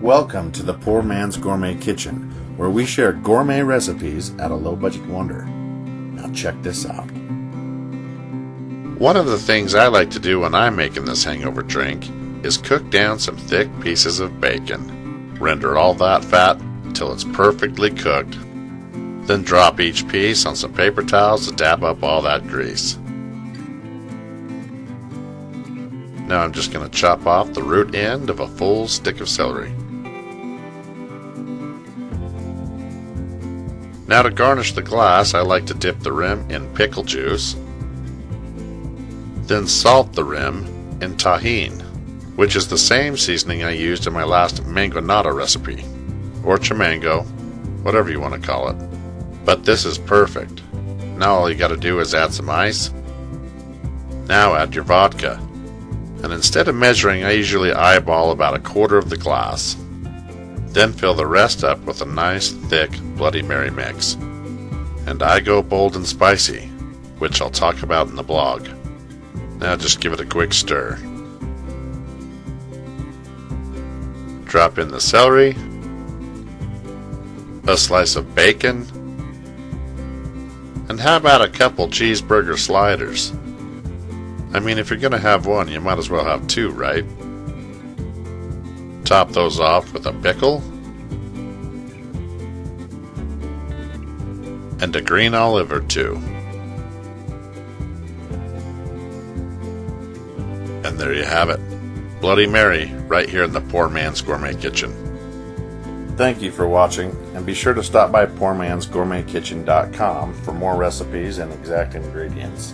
Welcome to the Poor Man's Gourmet Kitchen, where we share gourmet recipes at a low-budget wonder. Now check this out. One of the things I like to do when I'm making this hangover drink is cook down some thick pieces of bacon. Render all that fat until it's perfectly cooked. Then drop each piece on some paper towels to dab up all that grease. Now I'm just going to chop off the root end of a full stick of celery. Now to garnish the glass, I like to dip the rim in pickle juice, then salt the rim in tahine, which is the same seasoning I used in my last mangonada recipe, or chimango, whatever you want to call it. But this is perfect. Now all you got to do is add some ice. Now add your vodka. And instead of measuring, I usually eyeball about a quarter of the glass. Then fill the rest up with a nice, thick Bloody Mary mix. And I go bold and spicy, which I'll talk about in the blog. Now just give it a quick stir. Drop in the celery, a slice of bacon, and how about a couple cheeseburger sliders? I mean, if you're going to have one, you might as well have two, right? Top those off with a pickle and a green olive or two. And there you have it. Bloody Mary, right here in the Poor Man's Gourmet Kitchen. Thank you for watching, and be sure to stop by PoorMansGourmetKitchen.com for more recipes and exact ingredients.